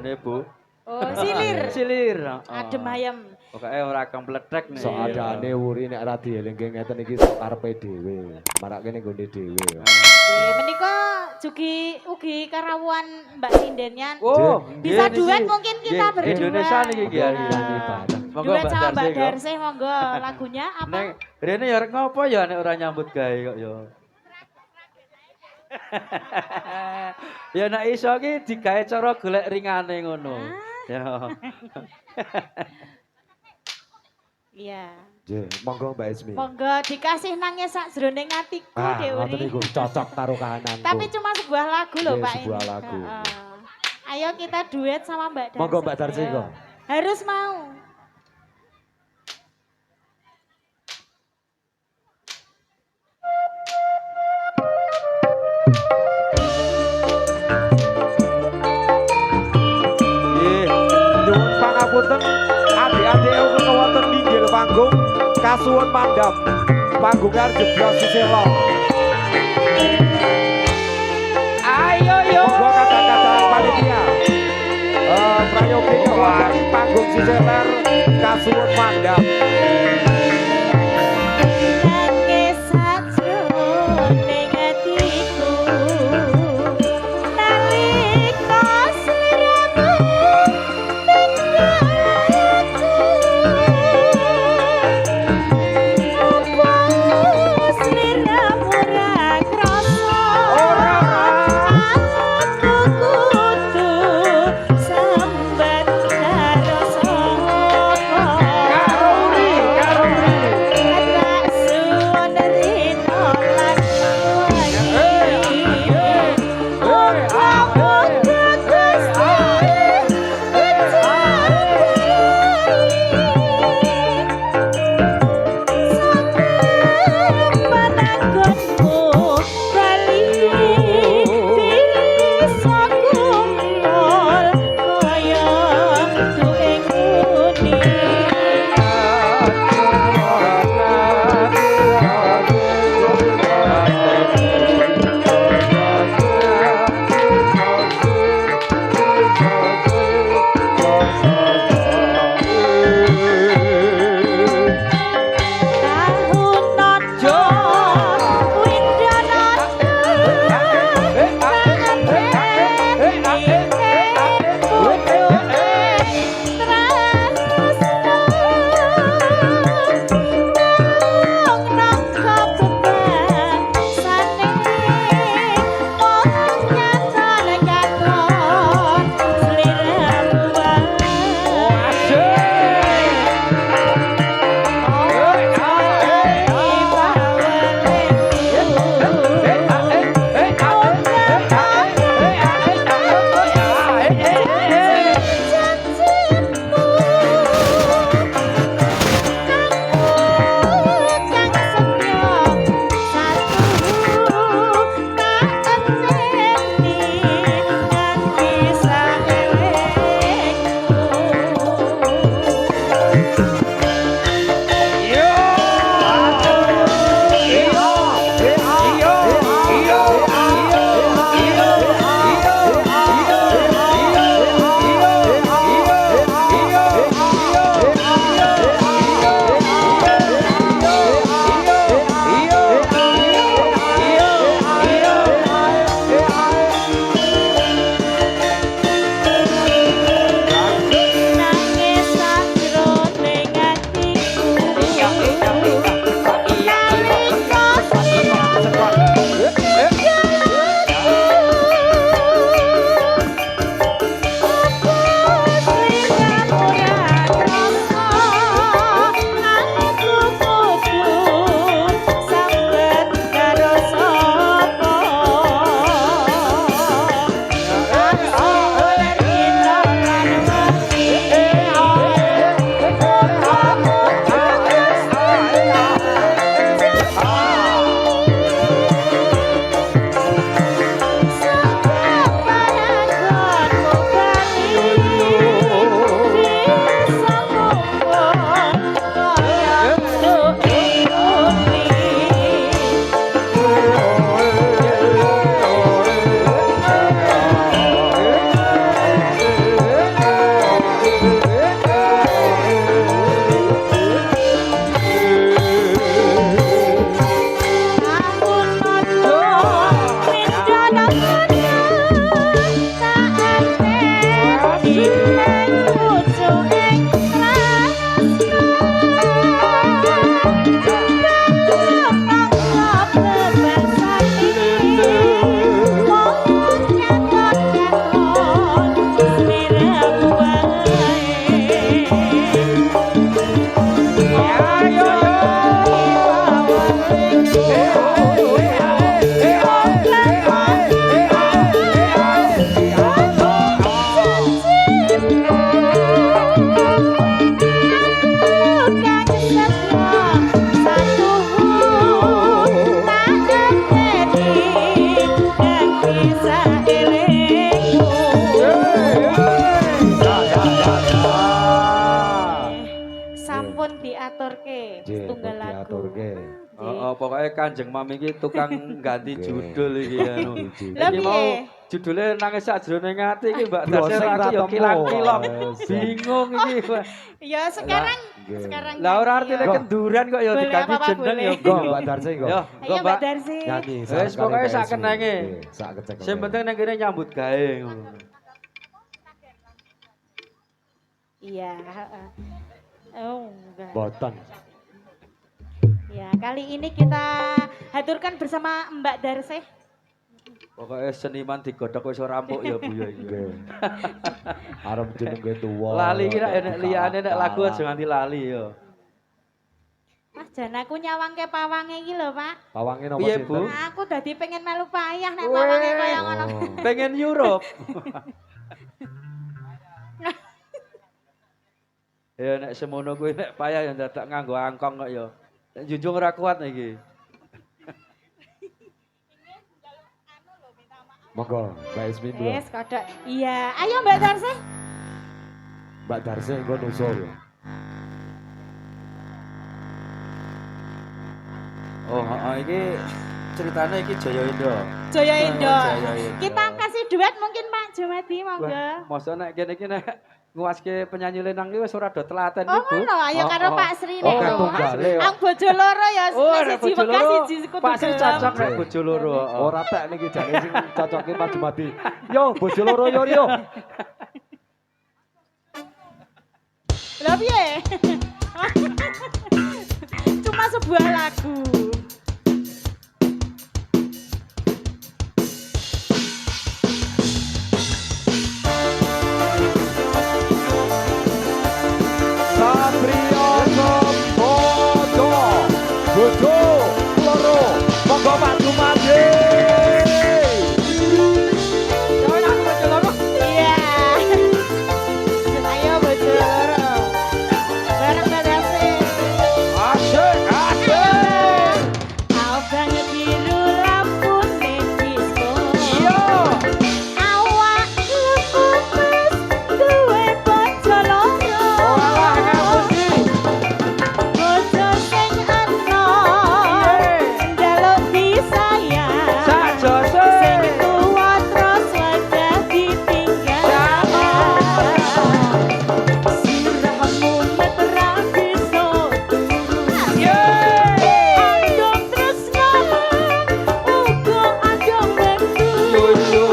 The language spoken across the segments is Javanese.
bojone, Bu. Oh, silir. Silir. Adem ayem. Pokoke ora kempletek nih. Sok adane wuri nek ora dieling ngeten iki sok karepe dhewe. Marak kene nggone dhewe. Nggih, menika ugi karawuhan Mbak Sindennya. Oh, bisa duet mungkin kita berdua. Indonesia niki iki ya. Monggo Duet sama Mbak kok. Darsih monggo lagunya apa? Nek rene ya ngopo ya nek ora nyambut gawe kok ya. Ya nek iso ki digawe cara golek ringane ngono. Ya. Iya. Nggih, monggo Mbak Ismi. Monggo dikasih nangis sak jroning atiku Ngoten Dewi. niku cocok karo kahananku. Tapi cuma sebuah lagu loh Nggih, Pak sebuah ini. lagu. Ayo kita duet sama Mbak Darsi. Monggo Mbak Darsi Ayo. kok. Harus mau. Nggih, nyuwun pangapunten adik-adik uga wonten ninggil panggung kasuwun mandhap. Panggung arep jeblos sisih lor. Ayo yo. Monggo kata-kata panitia. Prayogi wonten panggung sisih lor kasuwun mandhap. Nangis sak jroning atiku. Nalika sliramu Karo Oh, pokoknya Kanjeng Mami iki tukang ganti judul iki anu. Lah Iki mau piye? judulnya nangis sakjroning ati iki Mbak Brosing Dasar aku ya Ratemu. kilang-kilong. Wes. Bingung iki. Wah. Ya sekarang Nggih. sekarang. Lah ora ganti, artine ya. kenduran kok ya Boleh, diganti apa-apa jeneng boleh. ya. Go Mbak Darsi go. Yo, Ayo Mbak Darsi. Nyanyi. Wes pokoknya sak kenenge. Sak kecek. Sing penting nang kene nyambut gawe ngono. Iya, heeh. Oh, enggak. Boten. Ya, kali ini kita haturkan bersama Mbak Darsi. Pokoknya seniman digodhog wis ora rampuk ya Bu ya iki. Nggih. Arep jenenge tuwa. Lali iki nek liyane nek lagu aja nganti lali ya. Mas jan aku nyawangke pawange iki lho, Pak. Pawange napa Piye, sinten? Bu? Aku dadi pengen melu payah nek pawange kaya ngono. Oh. Pengen Europe. Ya nek semono kuwi nek payah ya dadak nganggo angkong kok ya. Nek junjung ora kuat iki. Monggo, Mbak Ismin dulu. Wes kodok. Iya, ayo Mbak Darsi. Mbak Darsi engko nusul. Oh, heeh iki ceritanya iki Jaya Indra. Jaya Indo. Jaya Indra. Kita kasih duet mungkin Pak Jumadi monggo. Wah, mosok nek kene iki nek nguaske penyanyi lenang iki wis ora do telaten Oh iki, Bu. ngono, ayo karo Oh, Pak Sri Oh, nek. kan tunggale ya. Ang bojo loro ya Oh, siji nek bojo bekas loro. siji kudu Pak Sri gelem. cocok nek bojo loro. heeh. Ora tek niki jane sing cocoke Mas Jumadi. Yo, bojo loro yo yo. Lah piye? Cuma sebuah lagu. Sabrioso bojo. Bojo loro. Monggo Pak Jumadi. Iya. Ayo bojo loro. Bareng Mbak Darsi. Asyik, asyik. Abang biru lampune disco. Iya. Awak lemes duwe bojo loro. Walah ngapusi. Bojo sing enom njaluk disayang. Sajose. Sing tuwa terus wadah ditinggal. Sirahmu meterang bisa turu. Andong tresno uga andong wendu.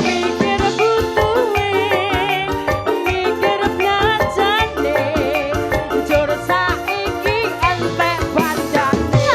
Mikir butuhe, mikir belanjane, jur saiki entek bandane.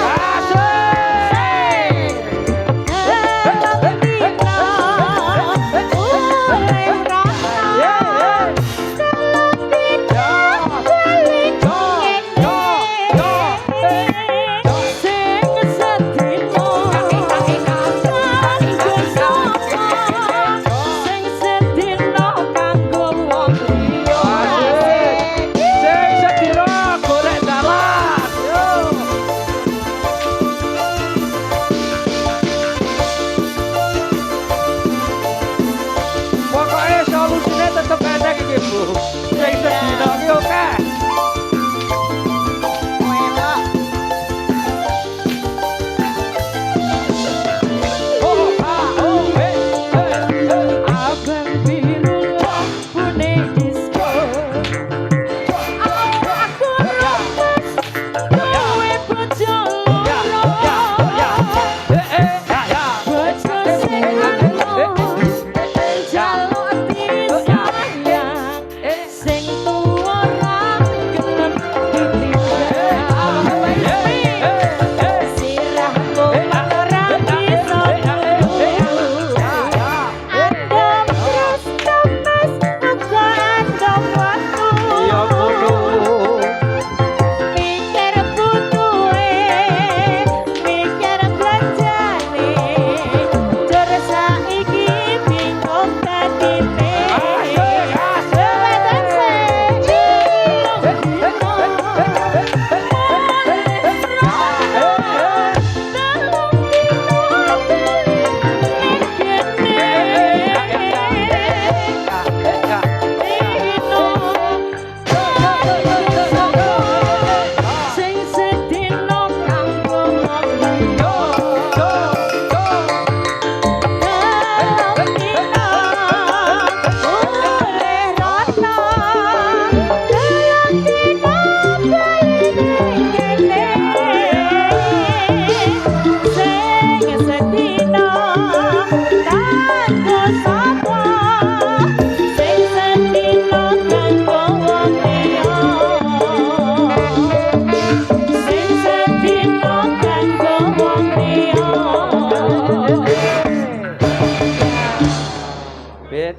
Sing sedina golek dalan. Yo. Pokoknya solusinya tetep enak iki, Bu. Sing sedina iki oke. Oh, ah, oh, hey, hey, hey. Abang biru lampune disco. Aku lemes duwe bojo loro. Bojo sing enom njaluk disayang. Sing tuwa ora gelem ditinggal. Sirahmu ora bisa turu. Andam terus temes uga andam waktu. Mikir butuhe, mikir belanjane, jur saiki bingung dadine. Sing sedina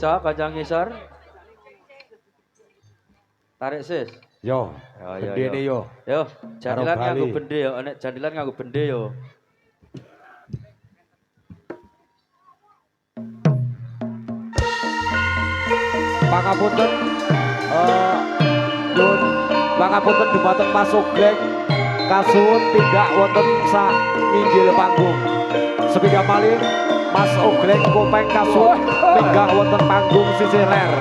Cok, kanca ngisor. Tarik sis. Yo, Yo bendene yo. Yo, jandilan Bali. nganggo bende yo, nek jandilan nganggo bende yo. Pangapunten nyuwun pangapunten dumateng Mas Sugeng kasuwun tindak wonten sak nginggil panggung. Sepeda malih Mas Ogleng Kopeng kasuwun minggah wonten panggung sisih ler.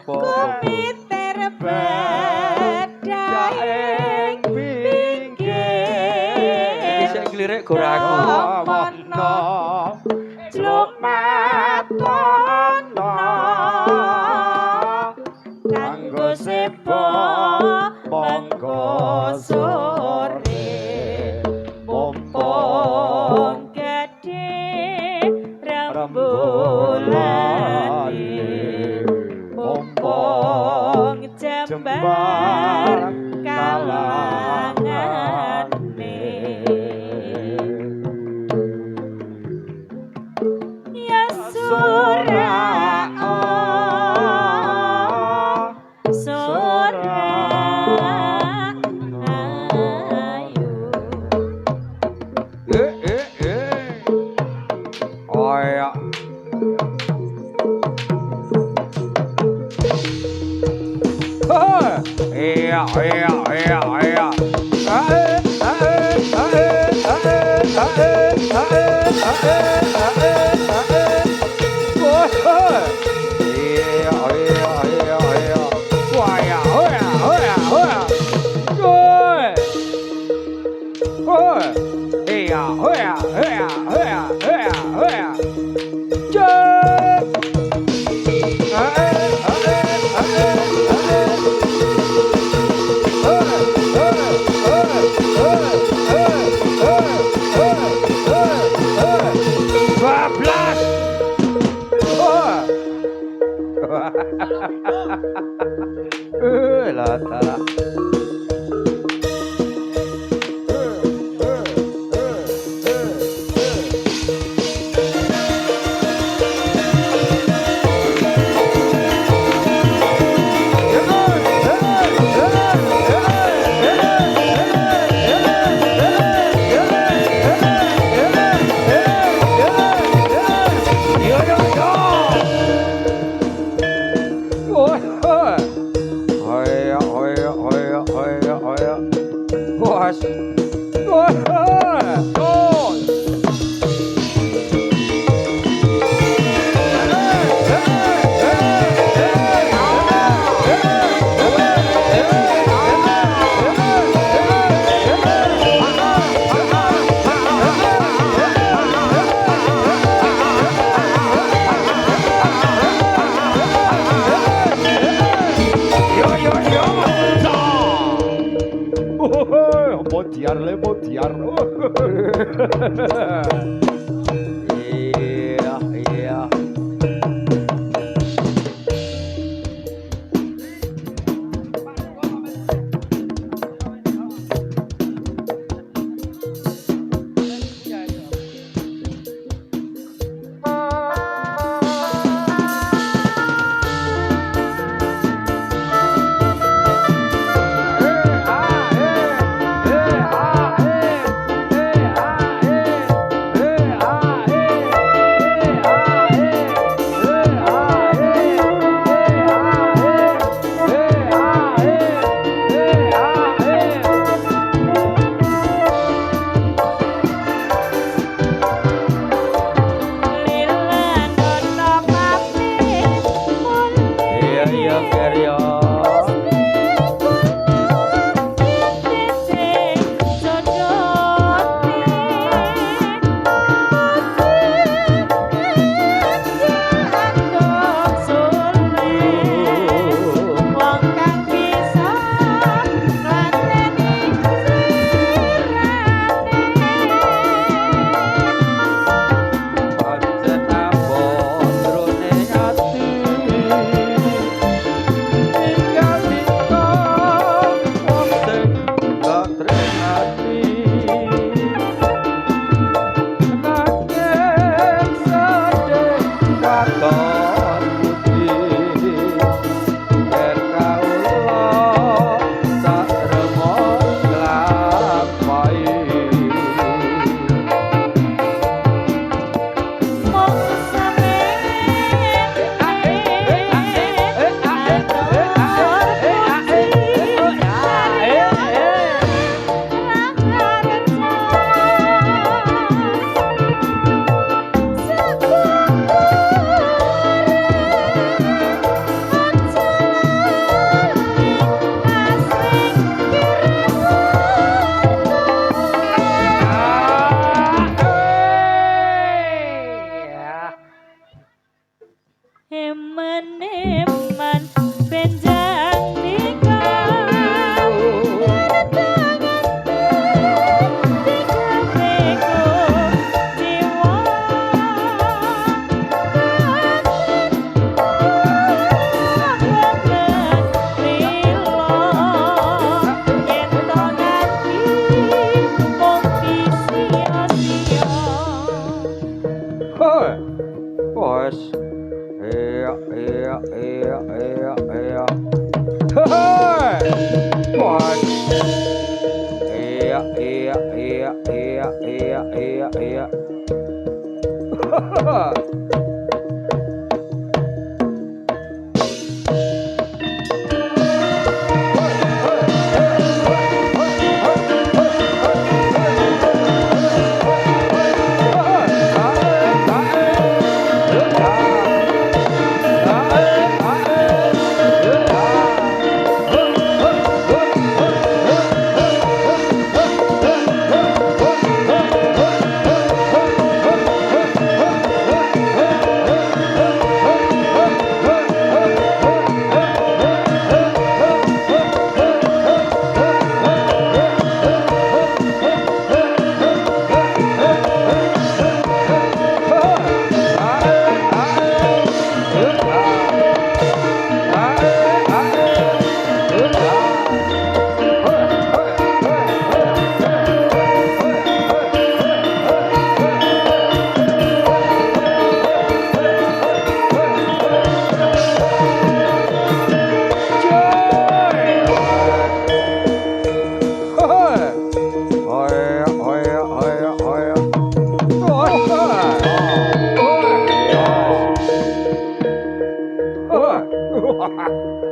Kopi terbet daeng pinggir Bisa ngelirik goraku. Mono Lumatono Kanggo sebo mengko sore Mumpung gede rembulan Mumpung jembar kalangan Ya surah surah ayu Oh ya. Iya, iya, iya, iya. Iya, iya, iya, iya. Wah ya, hoya, hoya, hoya. Iya, hoya, hoya, hoya, hoya, hoya. Lata. Modiar. Iya, iya.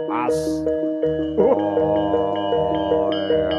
Mas. Oh, iya.